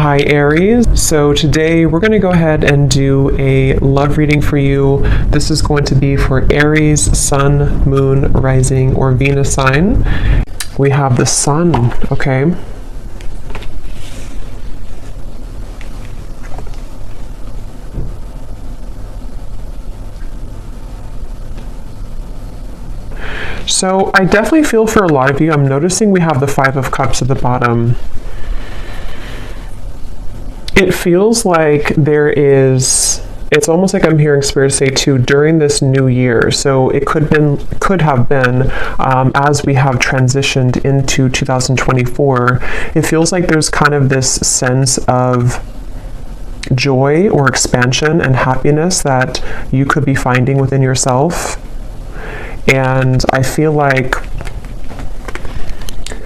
Hi Aries. So today we're going to go ahead and do a love reading for you. This is going to be for Aries, Sun, Moon, Rising, or Venus sign. We have the Sun, okay? So I definitely feel for a lot of you, I'm noticing we have the Five of Cups at the bottom. It feels like it's almost like I'm hearing Spirit say too, during this new year. So it could have been as we have transitioned into 2024, it feels like there's kind of this sense of joy or expansion and happiness that you could be finding within yourself. And I feel like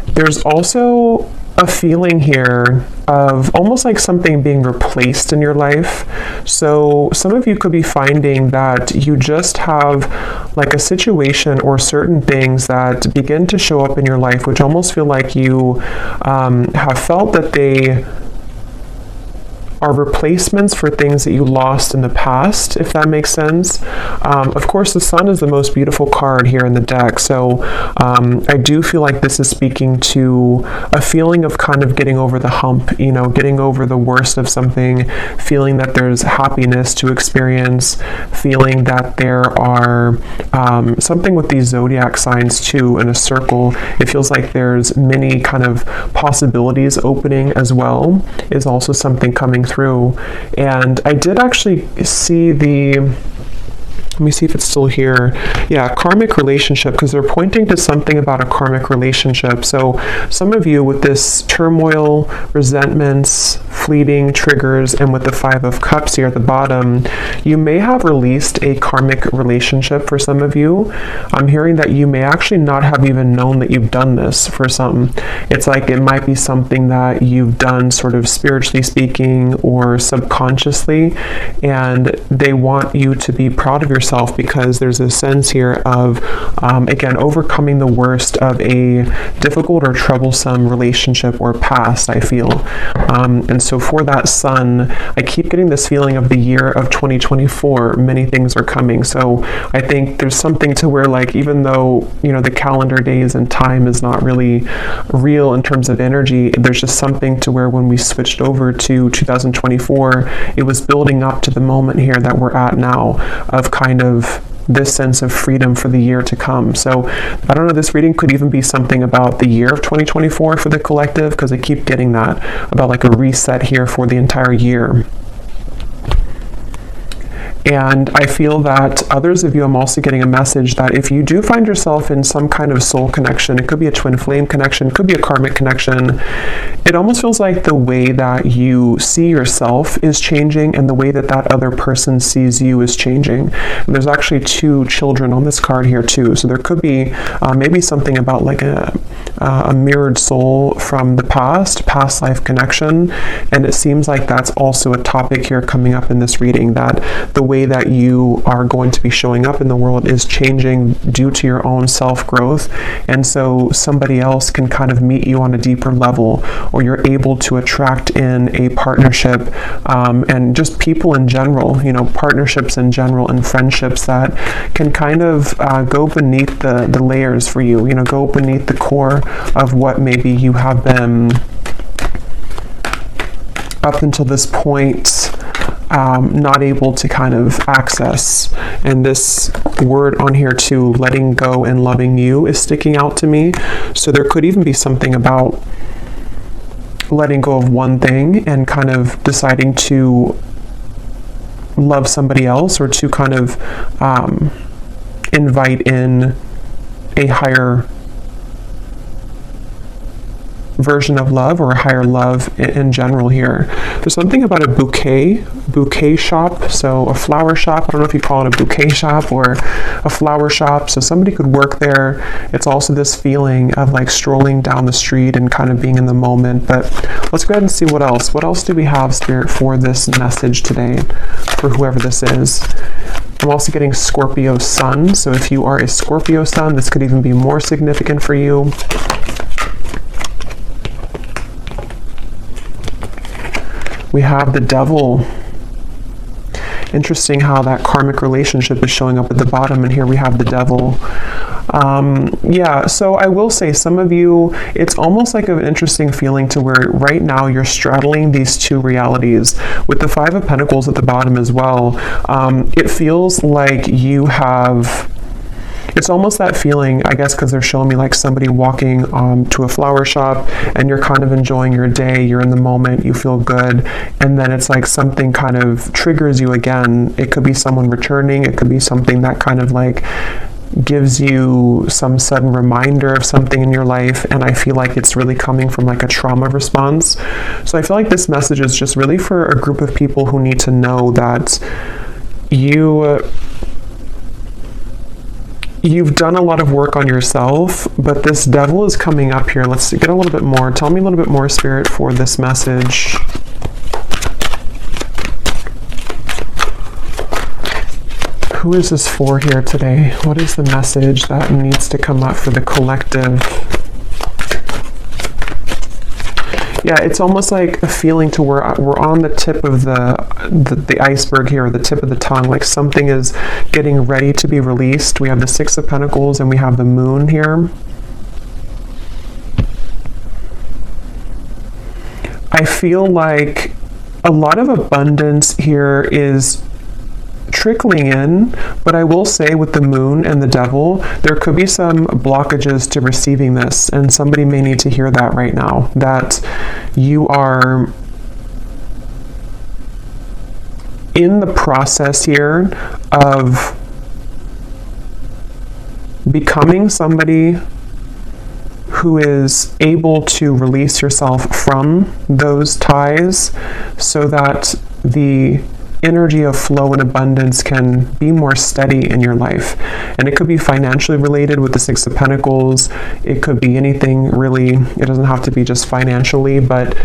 there's also a feeling here of almost like something being replaced in your life. So some of you could be finding that you just have like a situation or certain things that begin to show up in your life, which almost feel like you have felt that they are replacements for things that you lost in the past, if that makes sense. Of course, the Sun is the most beautiful card here in the deck, so I do feel like this is speaking to a feeling of kind of getting over the hump, you know, getting over the worst of something, feeling that there's happiness to experience, feeling that there are something with these zodiac signs too in a circle. It feels like there's many kind of possibilities opening as well, is also something coming through. And I did actually see let me see if it's still here. Yeah, karmic relationship, because they're pointing to something about a karmic relationship. So some of you with this turmoil, resentments, fleeting triggers, and with the Five of Cups here at the bottom, you may have released a karmic relationship for some of you. I'm hearing that you may actually not have even known that you've done this for some. It's like it might be something that you've done sort of spiritually speaking or subconsciously, and they want you to be proud of yourself because there's a sense here of, again, overcoming the worst of a difficult or troublesome relationship or past, I feel. And so for that Sun, I keep getting this feeling of the year of 2024, many things are coming. So I think there's something to where, like, even though, you know, the calendar days and time is not really real in terms of energy, there's just something to where when we switched over to 2024, it was building up to the moment here that we're at now of kind of this sense of freedom for the year to come. So I don't know, this reading could even be something about the year of 2024 for the collective, because I keep getting that about like a reset here for the entire year. And I feel that others of you, I'm also getting a message that if you do find yourself in some kind of soul connection, it could be a twin flame connection, it could be a karmic connection, it almost feels like the way that you see yourself is changing and the way that that other person sees you is changing. And there's actually two children on this card here too. So there could be maybe something about like a mirrored soul from the past life connection. And it seems like that's also a topic here coming up in this reading, that the way that you are going to be showing up in the world is changing due to your own self-growth, and so somebody else can kind of meet you on a deeper level, or you're able to attract in a partnership, and just people in general, you know, partnerships in general and friendships that can kind of go beneath the layers for you, you know, go beneath the core of what maybe you have been up until this point not able to kind of access. And this word on here too, letting go and loving you, is sticking out to me. So there could even be something about letting go of one thing and kind of deciding to love somebody else, or to kind of invite in a higher version of love, or a higher love in general here. There's something about a bouquet shop, so a flower shop. I don't know if you call it a bouquet shop or a flower shop, so somebody could work there. It's also this feeling of like strolling down the street and kind of being in the moment. But let's go ahead and see what else do we have, Spirit, for this message today for whoever this is. I'm also getting Scorpio Sun, so if you are a Scorpio Sun, this could even be more significant for you. We have the Devil. Interesting how that karmic relationship is showing up at the bottom, and here we have the Devil. Yeah, so I will say some of you, it's almost like an interesting feeling to where right now you're straddling these two realities. With the Five of Pentacles at the bottom as well, it feels like you have... It's almost that feeling, I guess, because they're showing me like somebody walking to a flower shop and you're kind of enjoying your day, you're in the moment, you feel good, and then it's like something kind of triggers you again. It could be someone returning, it could be something that kind of like gives you some sudden reminder of something in your life, and I feel like it's really coming from like a trauma response. So I feel like this message is just really for a group of people who need to know that you've done a lot of work on yourself, but this Devil is coming up here. Let's get a little bit more. Tell me a little bit more, Spirit, for this message. Who is this for here today? What is the message that needs to come up for the collective? Yeah, it's almost like a feeling to where we're on the tip of the iceberg here, or the tip of the tongue, like something is getting ready to be released. We have the Six of Pentacles and we have the Moon here. I feel like a lot of abundance here is trickling in, but I will say with the Moon and the Devil, there could be some blockages to receiving this, and somebody may need to hear that right now, that you are in the process here of becoming somebody who is able to release yourself from those ties so that the energy of flow and abundance can be more steady in your life. And it could be financially related with the Six of Pentacles. It could be anything really. It doesn't have to be just financially, but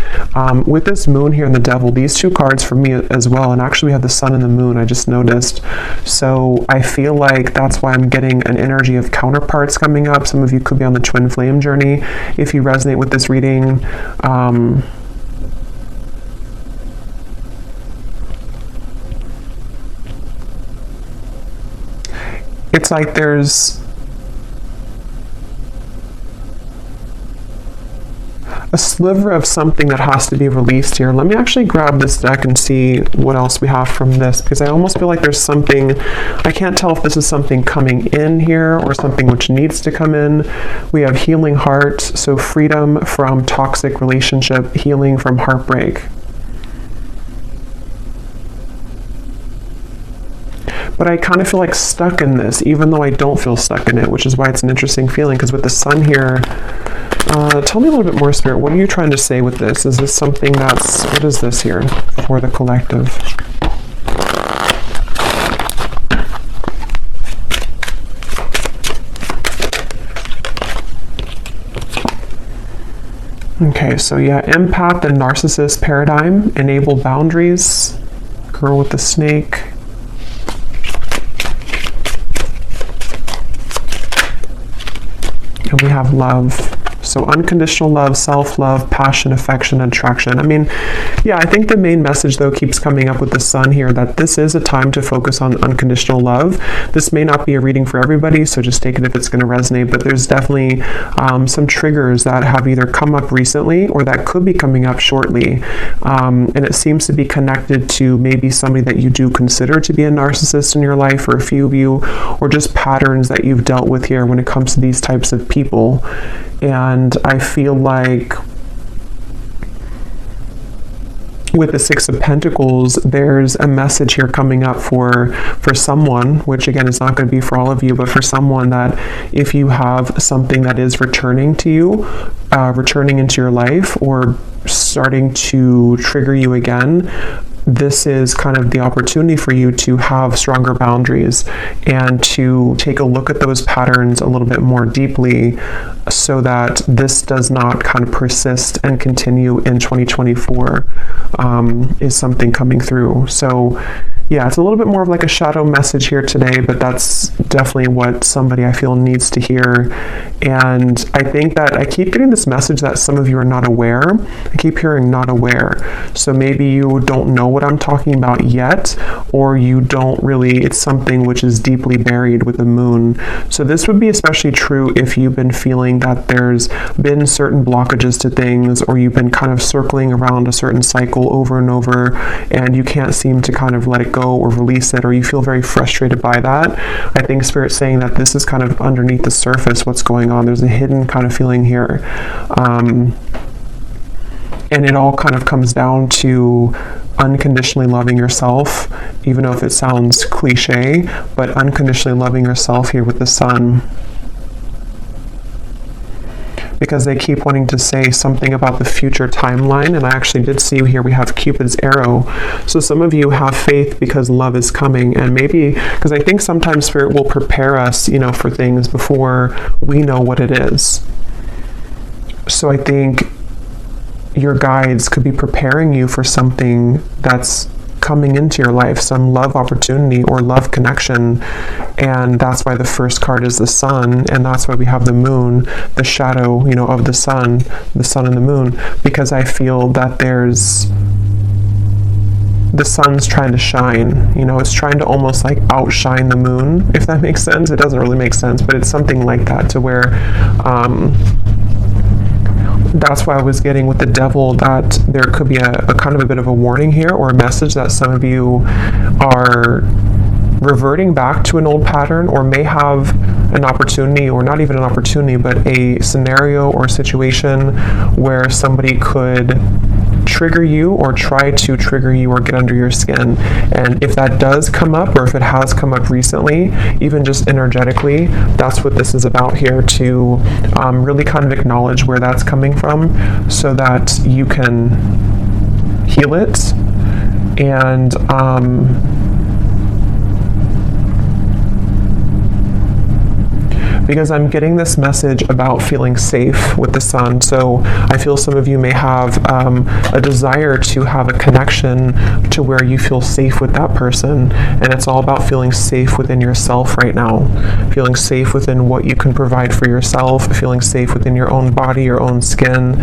with this Moon here and the Devil, these two cards for me as well, and actually we have the Sun and the Moon, I just noticed. So I feel like that's why I'm getting an energy of counterparts coming up. Some of you could be on the twin flame journey. If you resonate with this reading, it's like there's a sliver of something that has to be released here. Let me actually grab this deck and see what else we have from this, because I almost feel like there's something, I can't tell if this is something coming in here or something which needs to come in. We have Healing Heart, so freedom from toxic relationship, healing from heartbreak. But I kind of feel like stuck in this, even though I don't feel stuck in it, which is why it's an interesting feeling, because with the Sun here, tell me a little bit more, Spirit. What are you trying to say with this? Is this something that's, what is this here for the collective? Okay, so yeah, empath and narcissist paradigm, enable boundaries, girl with the snake. And we have love. So unconditional love, self-love, passion, affection, attraction. I mean, yeah, I think the main message though keeps coming up with the Sun here, that this is a time to focus on unconditional love. This may not be a reading for everybody, so just take it if it's going to resonate, but there's definitely some triggers that have either come up recently or that could be coming up shortly. And it seems to be connected to maybe somebody that you do consider to be a narcissist in your life, or a few of you, or just patterns that you've dealt with here when it comes to these types of people. And I feel like with the Six of Pentacles, there's a message here coming up for someone, which again is not going to be for all of you, but for someone, that if you have something that is returning to you, returning into your life, or starting to trigger you again, this is kind of the opportunity for you to have stronger boundaries and to take a look at those patterns a little bit more deeply, so that this does not kind of persist and continue in 2024, is something coming through. So Yeah, it's a little bit more of like a shadow message here today, but that's definitely what somebody I feel needs to hear. And I think that I keep getting this message that some of you are not aware. I keep hearing not aware. So maybe you don't know what I'm talking about yet, or you don't really, it's something which is deeply buried with the moon. So this would be especially true if you've been feeling that there's been certain blockages to things, or you've been kind of circling around a certain cycle over and over, and you can't seem to kind of let it go or release it, or you feel very frustrated by that. I think Spirit's saying that this is kind of underneath the surface what's going on. There's a hidden kind of feeling here. And it all kind of comes down to unconditionally loving yourself, even though if it sounds cliche, but unconditionally loving yourself here with the Sun. Because they keep wanting to say something about the future timeline, and I actually did see here we have Cupid's arrow. So some of you have faith because love is coming, and maybe because I think sometimes Spirit will prepare us, for things before we know what it is. So I think your guides could be preparing you for something that's coming into your life, some love opportunity or love connection. And that's why the first card is the Sun, and that's why we have the moon, the shadow, of the sun and the moon, because I feel that the sun's trying to shine, it's trying to almost like outshine the moon, if that makes sense. It doesn't really make sense, but it's something like that, to where that's why I was getting with the Devil that there could be a kind of a bit of a warning here, or a message that some of you are reverting back to an old pattern, or may have an opportunity, or not even an opportunity, but a scenario or situation where somebody could trigger you or try to trigger you or get under your skin. And if that does come up, or if it has come up recently, even just energetically, that's what this is about here, to really kind of acknowledge where that's coming from so that you can heal it. And because I'm getting this message about feeling safe with the Sun. So I feel some of you may have a desire to have a connection to where you feel safe with that person. And it's all about feeling safe within yourself right now. Feeling safe within what you can provide for yourself, feeling safe within your own body, your own skin.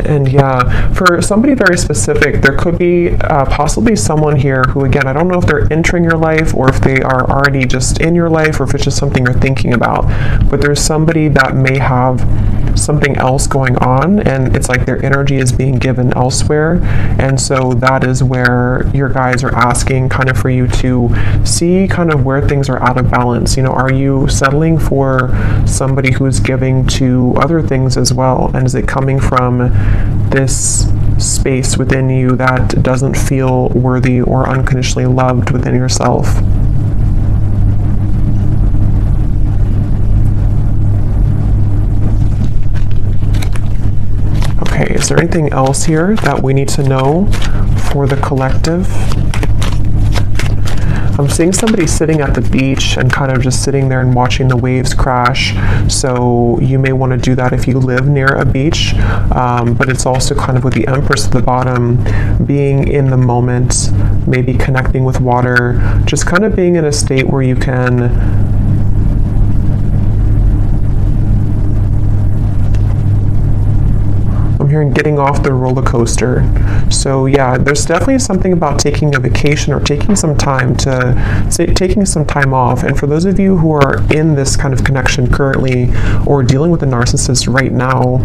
And yeah, for somebody very specific, there could be possibly someone here who, again, I don't know if they're entering your life, or if they are already just in your life, or if it's just something you're thinking about, but there's somebody that may have something else going on, and it's like their energy is being given elsewhere. And so that is where your guides are asking kind of for you to see kind of where things are out of balance. Are you settling for somebody who's giving to other things as well? And is it coming from this space within you that doesn't feel worthy or unconditionally loved within yourself? Okay, is there anything else here that we need to know for the collective? I'm seeing somebody sitting at the beach and kind of just sitting there and watching the waves crash. So you may want to do that if you live near a beach. But it's also kind of with the Empress at the bottom, being in the moment, maybe connecting with water, just kind of being in a state where you can and getting off the roller coaster. So yeah, there's definitely something about taking a vacation or taking some time off. And for those of you who are in this kind of connection currently, or dealing with a narcissist right now,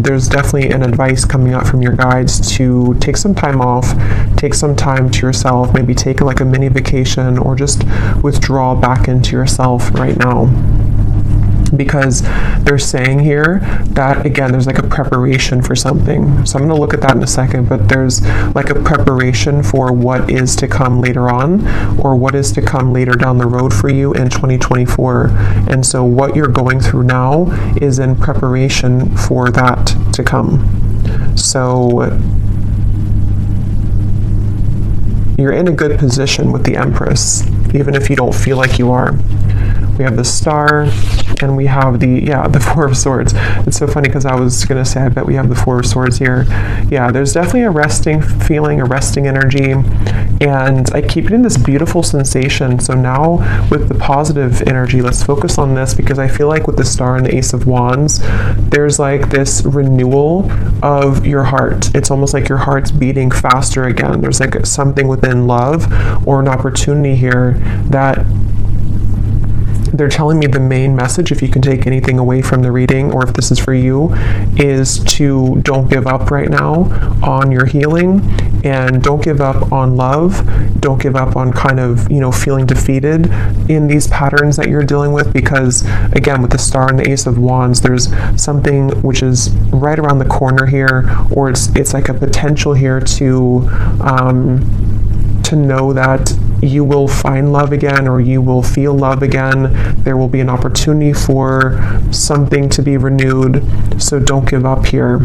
there's definitely an advice coming out from your guides to take some time off, take some time to yourself, maybe take like a mini vacation, or just withdraw back into yourself right now. Because they're saying here that, again, there's like a preparation for something. So I'm going to look at that in a second, but there's like a preparation for what is to come later on, or what is to come later down the road for you in 2024. And so what you're going through now is in preparation for that to come. So you're in a good position with the Empress, even if you don't feel like you are. We have the Star, and we have the Four of Swords. It's so funny because I was going to say, I bet we have the Four of Swords here. Yeah, there's definitely a resting feeling, a resting energy, and I keep getting this beautiful sensation. So now with the positive energy, let's focus on this, because I feel like with the Star and the Ace of Wands, there's like this renewal of your heart. It's almost like your heart's beating faster again. There's like something within love or an opportunity here that they're telling me the main message, if you can take anything away from the reading, or if this is for you, is to don't give up right now on your healing, and don't give up on love. Don't give up on kind of, feeling defeated in these patterns that you're dealing with, because again, with the Star and the Ace of Wands, there's something which is right around the corner here, or it's like a potential here to know that you will find love again, or you will feel love again. There will be an opportunity for something to be renewed. So don't give up here.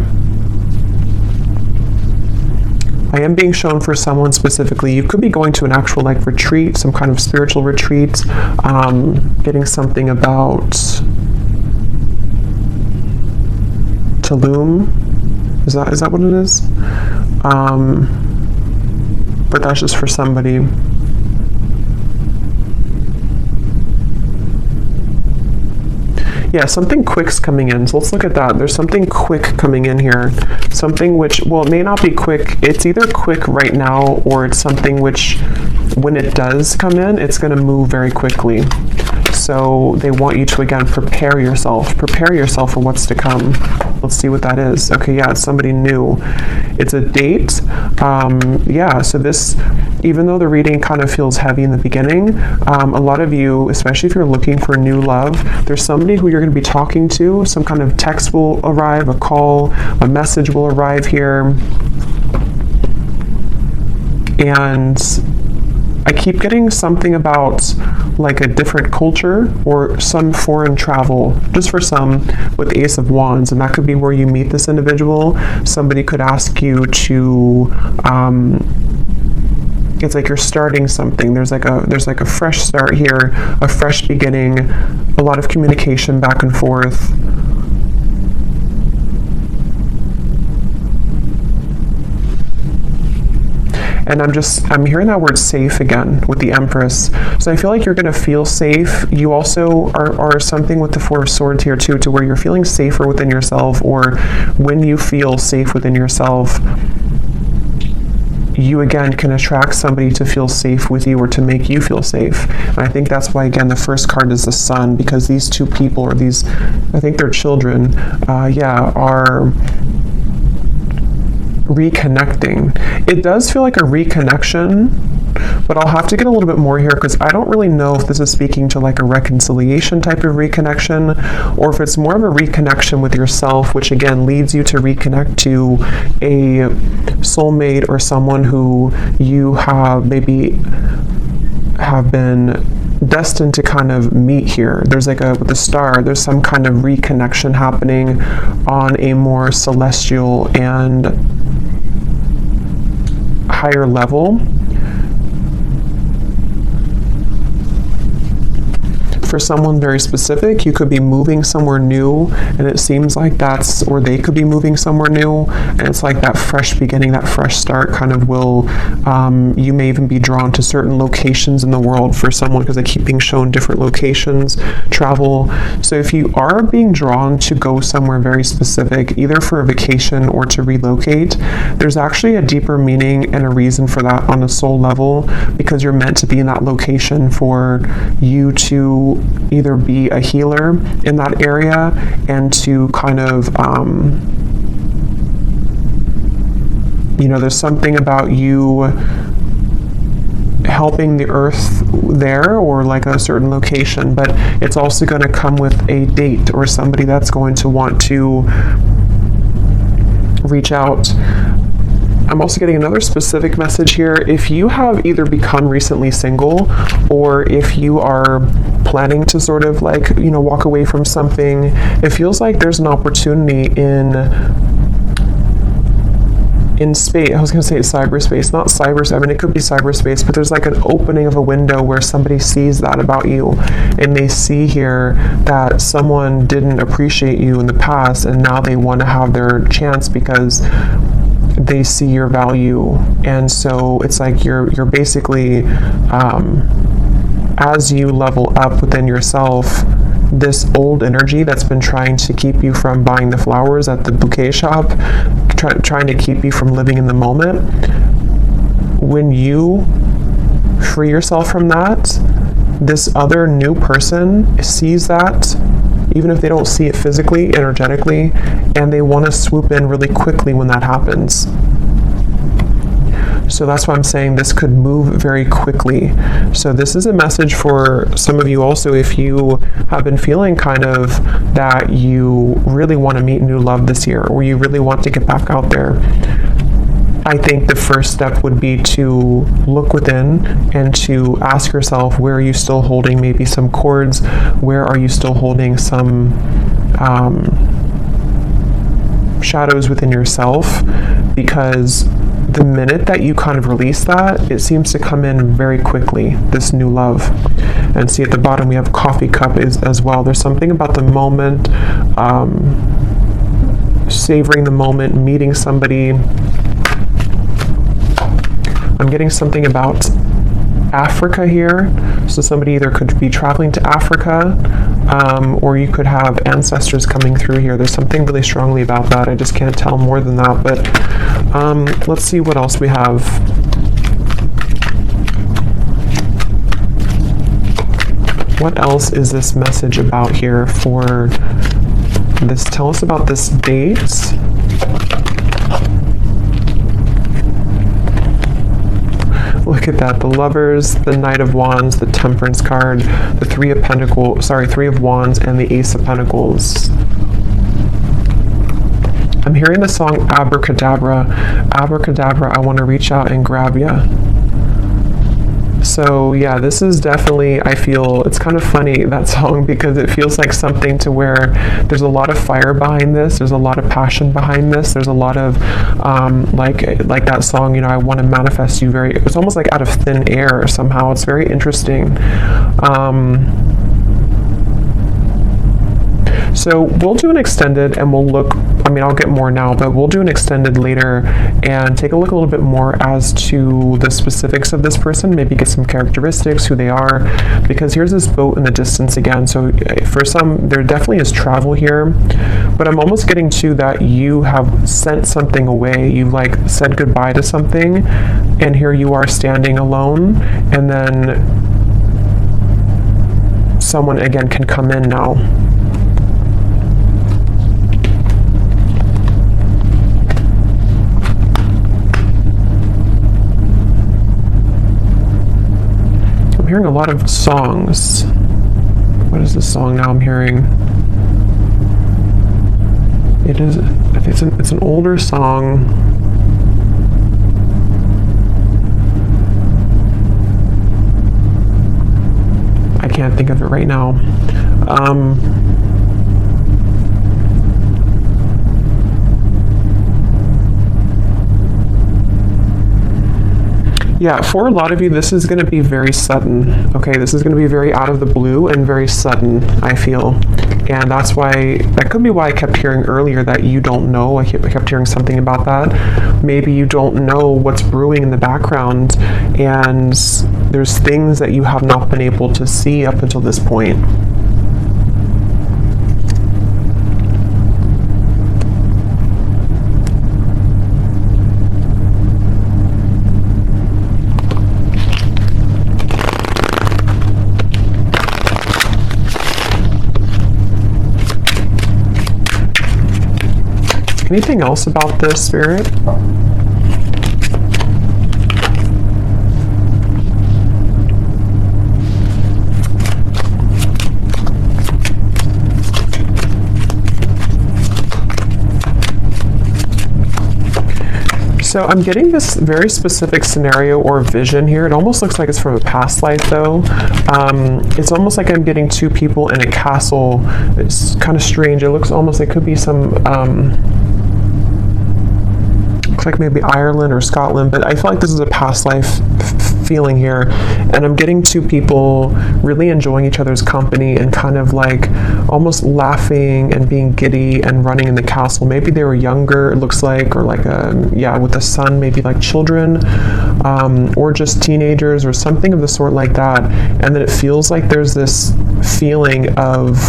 I am being shown for someone specifically, you could be going to an actual like retreat, some kind of spiritual retreat, getting something about Tulum. Is that what it is? But that's just for somebody. Yeah, something quick's coming in. So let's look at that. There's something quick coming in here. Something which, well, it may not be quick. It's either quick right now, or it's something which, when it does come in, it's going to move very quickly. So they want you to, again, prepare yourself for what's to come. Let's see what that is. Okay, yeah, it's somebody new. It's a date. Yeah, so this, even though the reading kind of feels heavy in the beginning, a lot of you, especially if you're looking for new love, there's somebody who you're going to be talking to. Some kind of text will arrive, a call, a message will arrive here. And I keep getting something about like a different culture or some foreign travel, just for some with the Ace of Wands, and that could be where you meet this individual. Somebody could ask you to, it's like you're starting something. There's like a fresh start here, a fresh beginning, a lot of communication back and forth. And I'm hearing that word safe again with the Empress. So I feel like you're going to feel safe. You also are something with the Four of Swords here too, to where you're feeling safer within yourself, or when you feel safe within yourself, you again can attract somebody to feel safe with you, or to make you feel safe. And I think that's why, again, the first card is the Sun, because these two people, or these, I think they're children, are reconnecting. It does feel like a reconnection, but I'll have to get a little bit more here, because I don't really know if this is speaking to like a reconciliation type of reconnection, or if it's more of a reconnection with yourself, which again leads you to reconnect to a soulmate, or someone who you have been destined to kind of meet here. There's like with the Star, there's some kind of reconnection happening on a more celestial and higher level. For someone very specific, you could be moving somewhere new, and it seems like or they could be moving somewhere new, and it's like that fresh beginning, that fresh start kind of will, you may even be drawn to certain locations in the world for someone, because I keep being shown different locations, travel. So if you are being drawn to go somewhere very specific, either for a vacation or to relocate, there's actually a deeper meaning and a reason for that on a soul level, because you're meant to be in that location for you to either be a healer in that area, and to kind of, there's something about you helping the earth there, or like a certain location, but it's also going to come with a date, or somebody that's going to want to reach out. I'm also getting another specific message here. If you have either become recently single, or if you are planning to sort of like, walk away from something, it feels like there's an opportunity in in space. I was going to say cyberspace, not cyberspace. I mean, it could be cyberspace, but there's like an opening of a window where somebody sees that about you, and they see here that someone didn't appreciate you in the past, and now they want to have their chance because they see your value. And so it's like you're basically, as you level up within yourself, this old energy that's been trying to keep you from buying the flowers at the bouquet shop, trying to keep you from living in the moment, when you free yourself from that, this other new person sees that, even if they don't see it physically, energetically, and they want to swoop in really quickly when that happens. So that's why I'm saying this could move very quickly. So this is a message for some of you also, if you have been feeling kind of that you really want to meet new love this year, or you really want to get back out there. I think the first step would be to look within and to ask yourself, where are you still holding maybe some cords? Where are you still holding some shadows within yourself? Because the minute that you kind of release that, it seems to come in very quickly, this new love. And see at the bottom we have coffee cup as well. There's something about the moment, savoring the moment, meeting somebody. I'm getting something about Africa here. So somebody either could be traveling to Africa, or you could have ancestors coming through here. There's something really strongly about that. I just can't tell more than that. But let's see what else we have. What else is this message about here for this? Tell us about this date. Look at that, the Lovers, the Knight of Wands, the Temperance card, the Three of Wands, and the Ace of Pentacles. I'm hearing the song Abracadabra. Abracadabra, I want to reach out and grab ya. So yeah, this is definitely, I feel, it's kind of funny, that song, because it feels like something to where there's a lot of fire behind this, there's a lot of passion behind this, there's a lot of, like that song, you know, I want to manifest you it's almost like out of thin air somehow. It's very interesting. So we'll do an extended, and we'll look, I mean, I'll get more now, but we'll do an extended later and take a look a little bit more as to the specifics of this person, maybe get some characteristics, who they are, because here's this boat in the distance again. So for some, there definitely is travel here, but I'm almost getting to that you have sent something away. You've like said goodbye to something, and here you are standing alone, and then someone again can come in now. I'm hearing a lot of songs. What is this song now I'm hearing? It is, I think it's an older song. I can't think of it right now. Yeah, for a lot of you, this is going to be very sudden. Okay, this is going to be very out of the blue and very sudden, I feel. And that's why, that could be why I kept hearing earlier that you don't know. I kept hearing something about that. Maybe you don't know what's brewing in the background, and there's things that you have not been able to see up until this point. Anything else about this, Spirit? So I'm getting this very specific scenario or vision here. It almost looks like it's from a past life though. It's almost like I'm getting two people in a castle. It's kind of strange. It looks almost, it could be some looks like maybe Ireland or Scotland, but I feel like this is a past life feeling here, and I'm getting two people really enjoying each other's company and kind of like almost laughing and being giddy and running in the castle. Maybe they were younger, it looks like, or like with the son, maybe like children, or just teenagers or something of the sort like that. And then it feels like there's this feeling of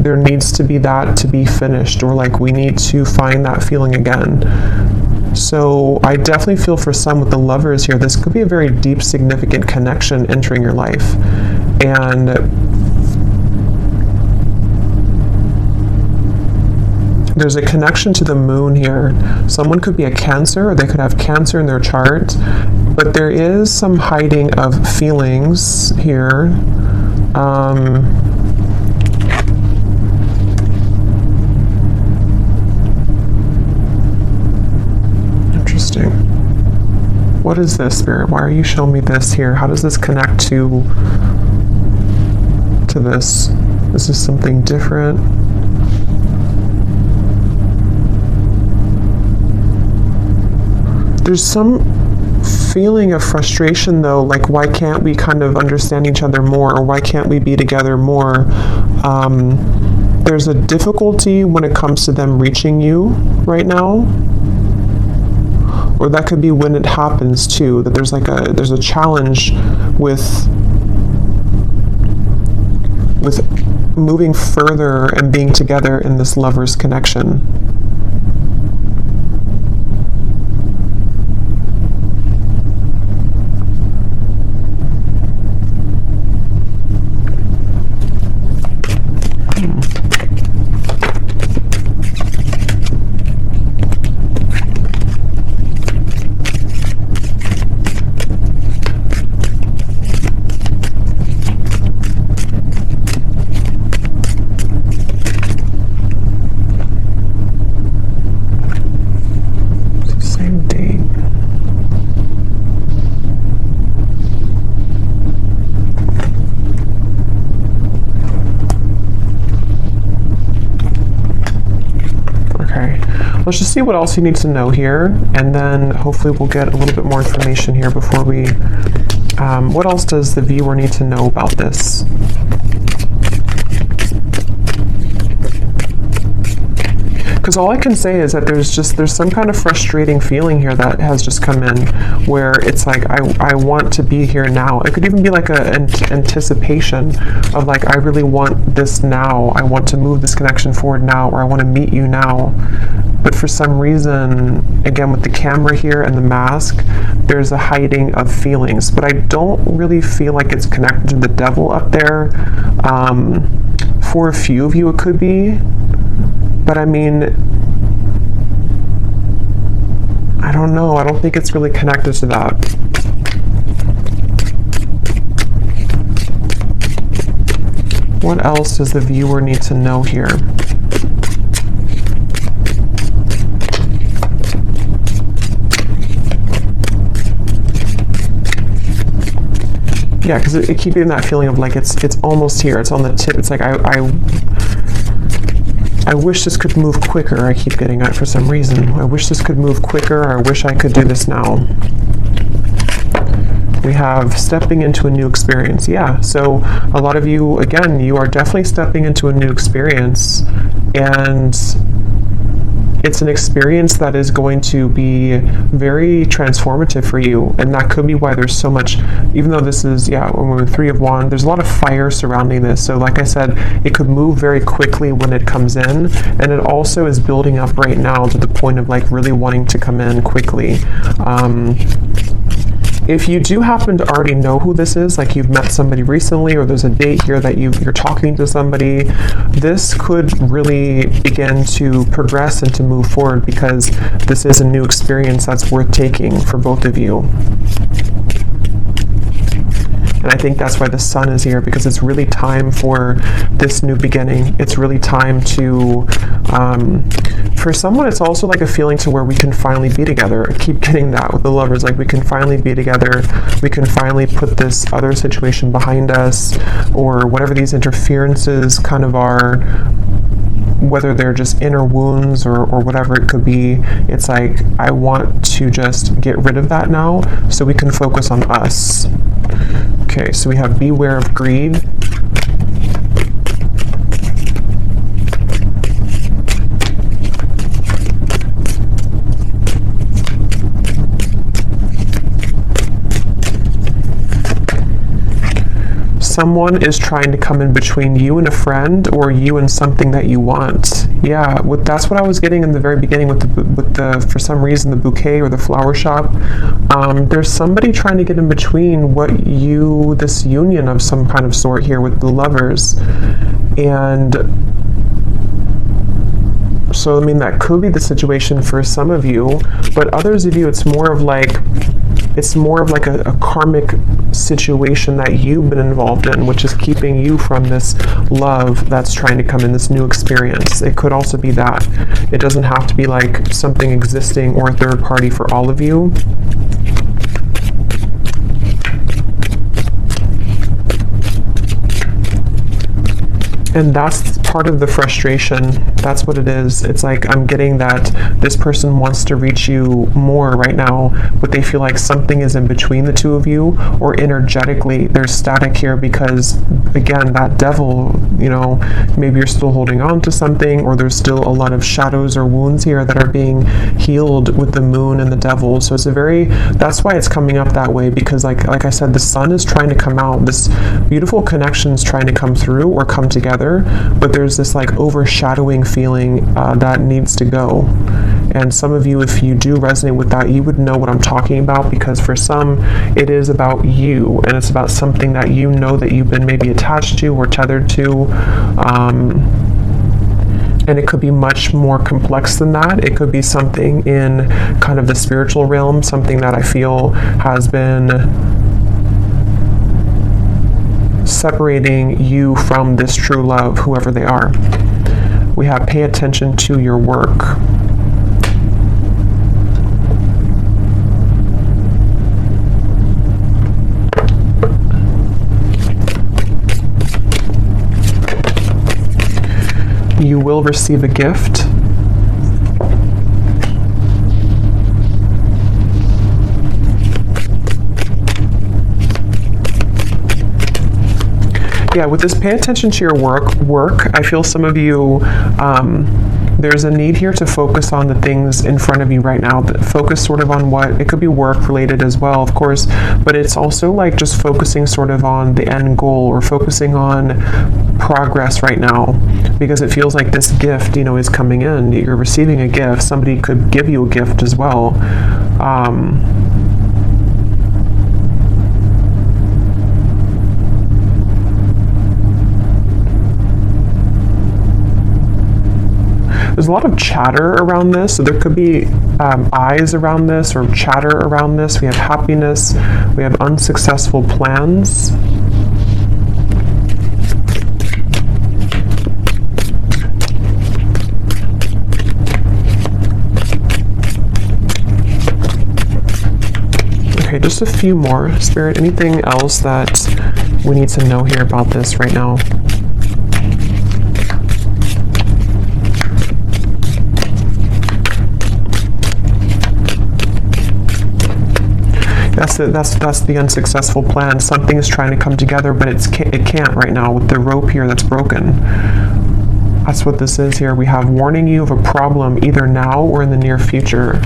there needs to be that to be finished, or like we need to find that feeling again. So I definitely feel for some with the Lovers here, this could be a very deep, significant connection entering your life. And there's a connection to the moon here. Someone could be a Cancer, or they could have Cancer in their chart, but there is some hiding of feelings here. Interesting. What is this, Spirit? Why are you showing me this here? How does this connect to this? Is this something different? There's some feeling of frustration though, like why can't we kind of understand each other more, or why can't we be together more? There's a difficulty when it comes to them reaching you right now, or that could be when it happens too, that there's a challenge with moving further and being together in this Lovers connection. Let's just see what else you need to know here, and then hopefully we'll get a little bit more information here before we... what else does the viewer need to know about this? Because all I can say is that there's some kind of frustrating feeling here that has just come in, where it's like I want to be here now. It could even be like an anticipation of like, I really want this now. I want to move this connection forward now, or I want to meet you now. But for some reason, again with the camera here and the mask, there's a hiding of feelings. But I don't really feel like it's connected to the devil up there. For a few of you it could be. But I mean, I don't know. I don't think it's really connected to that. What else does the viewer need to know here? Yeah, because it keeps getting that feeling of like it's almost here. It's on the tip. It's like I wish this could move quicker. I keep getting that for some reason. I wish this could move quicker. I wish I could do this now. We have stepping into a new experience. Yeah, so a lot of you, again, you are definitely stepping into a new experience, and it's an experience that is going to be very transformative for you, and that could be why there's so much, even though this is, when we're Three of Wands, there's a lot of fire surrounding this. So like I said, it could move very quickly when it comes in, and it also is building up right now to the point of like really wanting to come in quickly. If you do happen to already know who this is, like you've met somebody recently, or there's a date here that you're talking to somebody, this could really begin to progress and to move forward, because this is a new experience that's worth taking for both of you. And I think that's why the Sun is here, because it's really time for this new beginning. It's really time to, for someone, it's also like a feeling to where we can finally be together. I keep getting that with the Lovers, like we can finally be together. We can finally put this other situation behind us, or whatever these interferences kind of are. whether they're just inner wounds or whatever it could be. It's like, I want to just get rid of that now so we can focus on us. Okay, so we have beware of greed. Someone is trying to come in between you and a friend, or you and something that you want. Yeah, that's what I was getting in the very beginning with the for some reason, the bouquet or the flower shop. There's somebody trying to get in between this union of some kind of sort here with the lovers. And so, I mean, that could be the situation for some of you, but others of you, it's more of like a karmic situation that you've been involved in, which is keeping you from this love that's trying to come in, this new experience. It could also be that. It doesn't have to be like something existing or a third party for all of you. And that's part of the frustration. That's what it is. It's like, I'm getting that this person wants to reach you more right now, but they feel like something is in between the two of you, or energetically there's static here because, again, that devil, you know, maybe you're still holding on to something, or there's still a lot of shadows or wounds here that are being healed with the moon and the devil. So it's that's why it's coming up that way, because like I said, the sun is trying to come out. This beautiful connection is trying to come through or come together. But there's this like overshadowing feeling that needs to go. And some of you, if you do resonate with that, you would know what I'm talking about, because for some, it is about you, and it's about something that you know that you've been maybe attached to or tethered to. And it could be much more complex than that. It could be something in kind of the spiritual realm, something that I feel has been separating you from this true love, whoever they are. We have pay attention to your work. You will receive a gift. Yeah, with this pay attention to your work, I feel some of you, there's a need here to focus on the things in front of you right now. Focus sort of on what, it could be work related as well, of course, but it's also like just focusing sort of on the end goal, or focusing on progress right now, because it feels like this gift, you know, is coming in. You're receiving a gift. Somebody could give you a gift as well. There's a lot of chatter around this, so there could be eyes around this or chatter around this. We have happiness, we have unsuccessful plans. Okay, just a few more. Spirit, anything else that we need to know here about this right now? That's the unsuccessful plan. Something is trying to come together, but it can't right now with the rope here that's broken. That's what this is here. We have warning you of a problem either now or in the near future.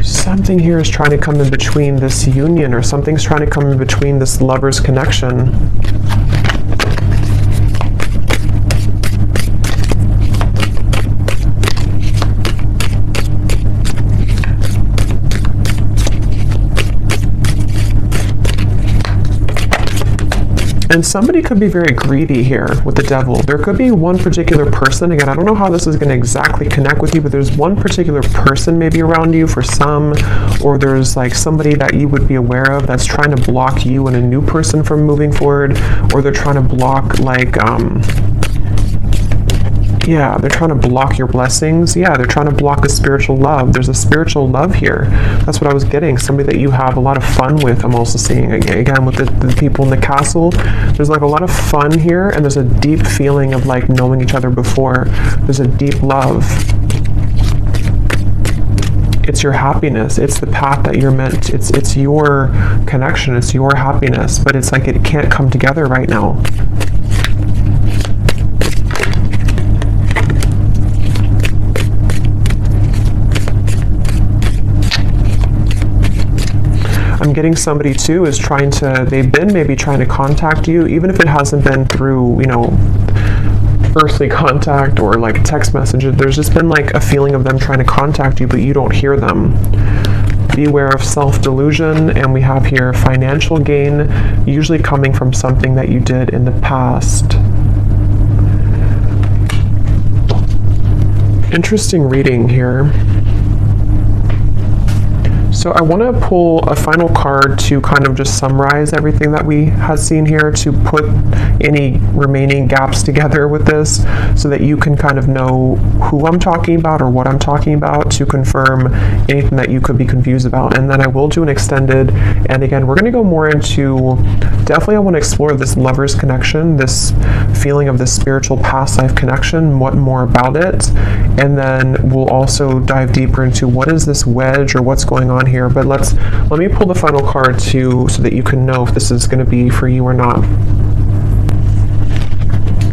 Something here is trying to come in between this union, or something's trying to come in between this lover's connection. And somebody could be very greedy here with the devil. There could be one particular person. Again, I don't know how this is going to exactly connect with you, but there's one particular person maybe around you for some, or there's like somebody that you would be aware of that's trying to block you and a new person from moving forward, or they're trying to block like Yeah, they're trying to block your blessings. Yeah, they're trying to block a spiritual love. There's a spiritual love here. That's what I was getting. Somebody that you have a lot of fun with. I'm also seeing, again, with the people in the castle. There's like a lot of fun here, and there's a deep feeling of like knowing each other before. There's a deep love. It's your happiness. It's the path that you're meant. It's your connection. It's your happiness. But it's like it can't come together right now. I'm getting somebody too is trying to, they've been maybe trying to contact you, even if it hasn't been through, you know, earthly contact or like text messages. There's just been like a feeling of them trying to contact you, but you don't hear them. Beware of self-delusion. And we have here financial gain, usually coming from something that you did in the past. Interesting reading here. So I want to pull a final card to kind of just summarize everything that we have seen here, to put any remaining gaps together with this so that you can kind of know who I'm talking about or what I'm talking about, to confirm anything that you could be confused about. And then I will do an extended, and again, we're going to go more into, definitely I want to explore this lover's connection, this feeling of this spiritual past life connection, what more about it, and then we'll also dive deeper into what is this wedge or what's going on here. But let me pull the final card too, so that you can know if this is going to be for you or not.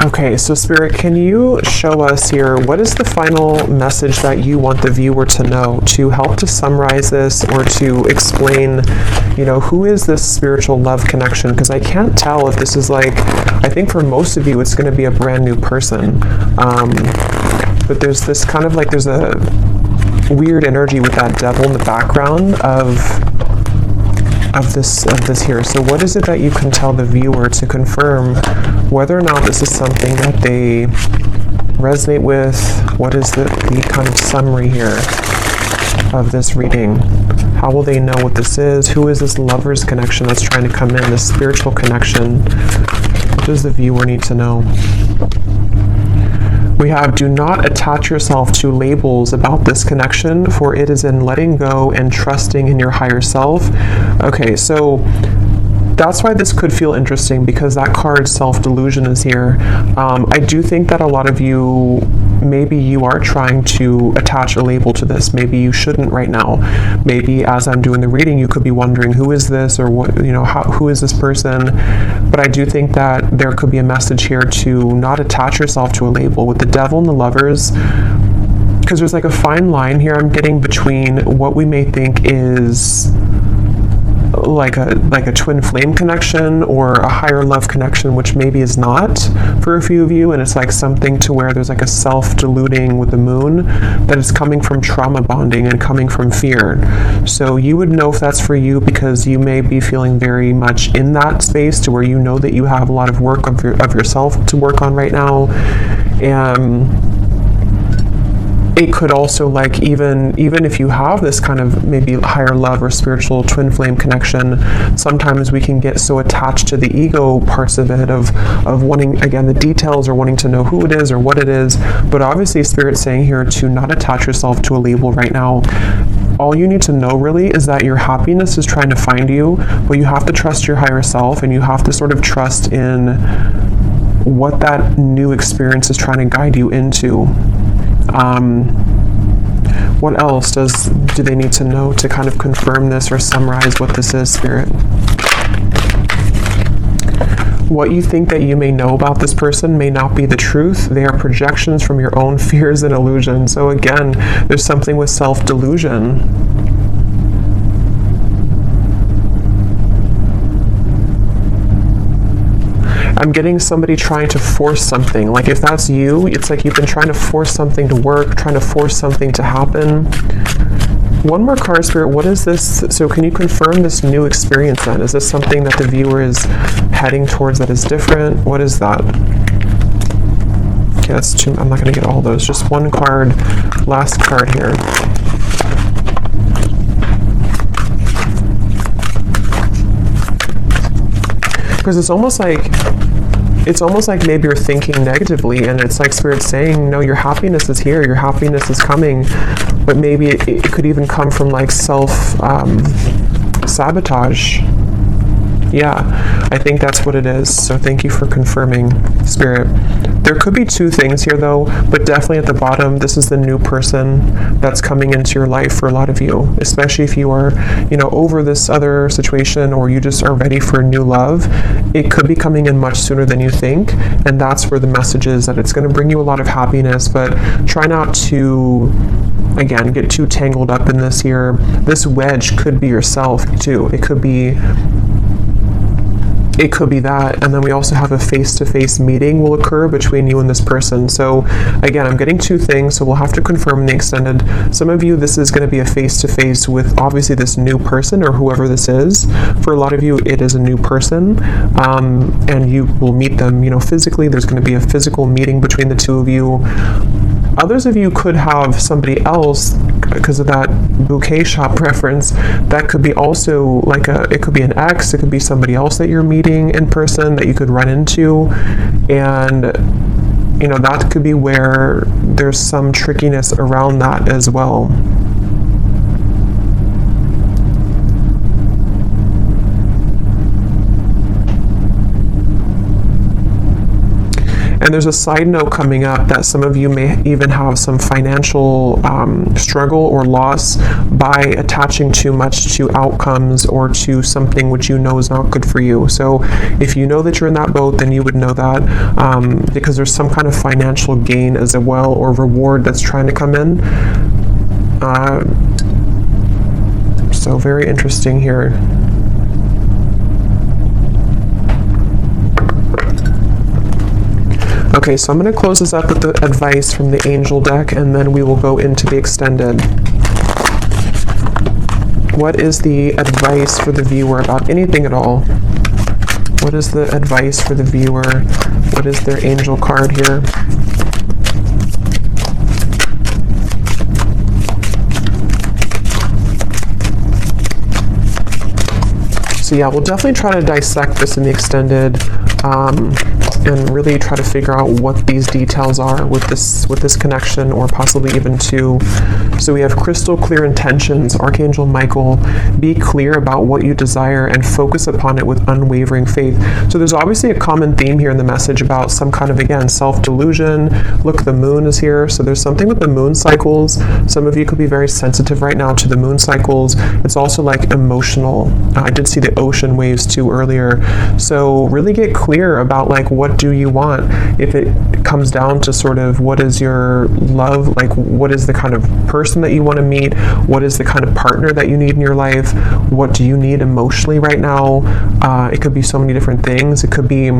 Okay, so Spirit, can you show us here, what is the final message that you want the viewer to know, to help to summarize this or to explain, you know, who is this spiritual love connection? Because I can't tell if this is like, I think for most of you it's going to be a brand new person. But there's this kind of like, there's a weird energy with that devil in the background of this here. So what is it that you can tell the viewer to confirm whether or not this is something that they resonate with? What is the kind of summary here of this reading? How will they know what this is? Who is this lover's connection that's trying to come in, this spiritual connection? What does the viewer need to know? We have, do not attach yourself to labels about this connection, for it is in letting go and trusting in your higher self. Okay, so that's why this could feel interesting, because that card self-delusion is here. I do think that a lot of you, maybe you are trying to attach a label to this. Maybe you shouldn't right now. Maybe as I'm doing the reading, you could be wondering, who is this, or what, you know, who is this person? But I do think that there could be a message here to not attach yourself to a label. With the devil and the lovers, because there's like a fine line here I'm getting between what we may think is like a twin flame connection or a higher love connection, which maybe is not for a few of you, and it's like something to where there's like a self-deluding with the moon, that is coming from trauma bonding and coming from fear. So you would know if that's for you, because you may be feeling very much in that space to where you know that you have a lot of work of yourself to work on right now. It could also, like, even if you have this kind of maybe higher love or spiritual twin flame connection, sometimes we can get so attached to the ego parts of it, of wanting, again, the details, or wanting to know who it is or what it is. But obviously Spirit's saying here to not attach yourself to a label right now. All you need to know really is that your happiness is trying to find you, but you have to trust your higher self, and you have to sort of trust in what that new experience is trying to guide you into. What else do they need to know to kind of confirm this or summarize what this is, Spirit? What you think that you may know about this person may not be the truth. They are projections from your own fears and illusions. So again, there's something with self-delusion. I'm getting somebody trying to force something. Like if that's you, it's like you've been trying to force something to work, trying to force something to happen. One more card, Spirit. What is this? So can you confirm this new experience then? Is this something that the viewer is heading towards that is different? What is that? Okay, that's two. I'm not going to get all those. Just one card. Last card here. Because it's almost like it's almost like maybe you're thinking negatively, and it's like Spirit saying, no, your happiness is here, your happiness is coming, but maybe it could even come from like sabotage. Yeah, I think that's what it is. So thank you for confirming, Spirit. There could be two things here though, but definitely at the bottom, this is the new person that's coming into your life for a lot of you, especially if you are, over this other situation, or you just are ready for new love. It could be coming in much sooner than you think, and that's where the message is, that it's going to bring you a lot of happiness, but try not to, again, get too tangled up in this here. This wedge could be yourself too. It could be that, and then we also have a face-to-face meeting will occur between you and this person. So again, I'm getting two things, so we'll have to confirm the extended. Some of you, this is going to be a face-to-face with obviously this new person or whoever this is. For a lot of you, it is a new person, and you will meet them, physically. There's going to be a physical meeting between the two of you. Others of you could have somebody else, because of that bouquet shop reference, that could be also like it could be an ex, it could be somebody else that you're meeting in person that you could run into, and that could be where there's some trickiness around that as well. And there's a side note coming up that some of you may even have some financial struggle or loss by attaching too much to outcomes or to something which you know is not good for you. So if you know that you're in that boat, then you would know that, because there's some kind of financial gain as well, or reward that's trying to come in. So very interesting here. Okay, so I'm going to close this up with the advice from the angel deck, and then we will go into the extended. What is the advice for the viewer about anything at all? What is the advice for the viewer? What is their angel card here? So yeah, we'll definitely try to dissect this in the extended, and really try to figure out what these details are with this connection, or possibly even two. So we have crystal clear intentions. Archangel Michael, be clear about what you desire and focus upon it with unwavering faith. So there's obviously a common theme here in the message about some kind of, again, self-delusion. Look, the moon is here. So there's something with the moon cycles. Some of you could be very sensitive right now to the moon cycles. It's also like emotional. I did see the ocean waves too earlier. So really get clear about like, what do you want? If it comes down to sort of what is your love, like what is the kind of person that you want to meet, what is the kind of partner that you need in your life, what do you need emotionally right now? It could be so many different things. It could be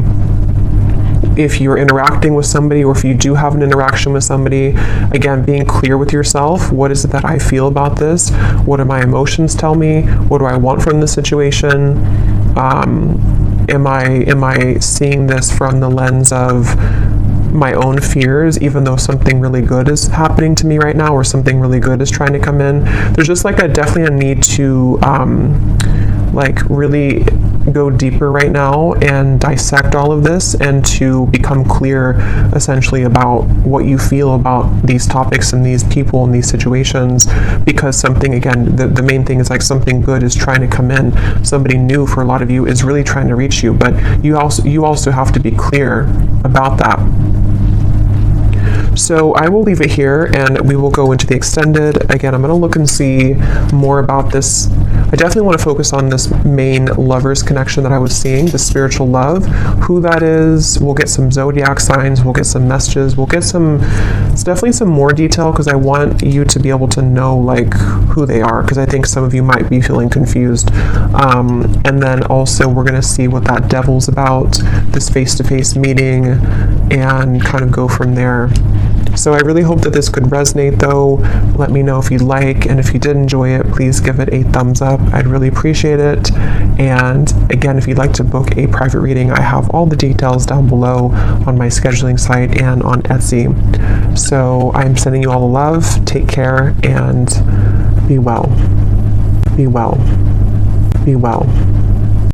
if you're interacting with somebody, or if you do have an interaction with somebody, again, being clear with yourself. What is it that I feel about this? What do my emotions tell me? What do I want from the situation? Am I seeing this from the lens of my own fears, even though something really good is happening to me right now, or something really good is trying to come in? There's just like definitely a need to like really go deeper right now and dissect all of this, and to become clear essentially about what you feel about these topics and these people and these situations, because something, again, the main thing is like something good is trying to come in. Somebody new for a lot of you is really trying to reach you, but you also have to be clear about that. So I will leave it here, and we will go into the extended. Again, I'm going to look and see more about this. I definitely want to focus on this main lovers connection that I was seeing, the spiritual love, who that is. We'll get some zodiac signs, we'll get some messages, we'll get it's definitely some more detail, because I want you to be able to know like who they are, because I think some of you might be feeling confused. And then also we're going to see what that devil's about, this face-to-face meeting, and kind of go from there. So I really hope that this could resonate though. Let me know if you like, and if you did enjoy it, please give it a thumbs up. I'd really appreciate it. And again, if you'd like to book a private reading, I have all the details down below on my scheduling site and on Etsy. So I'm sending you all the love. Take care and be well. Be well. Be well.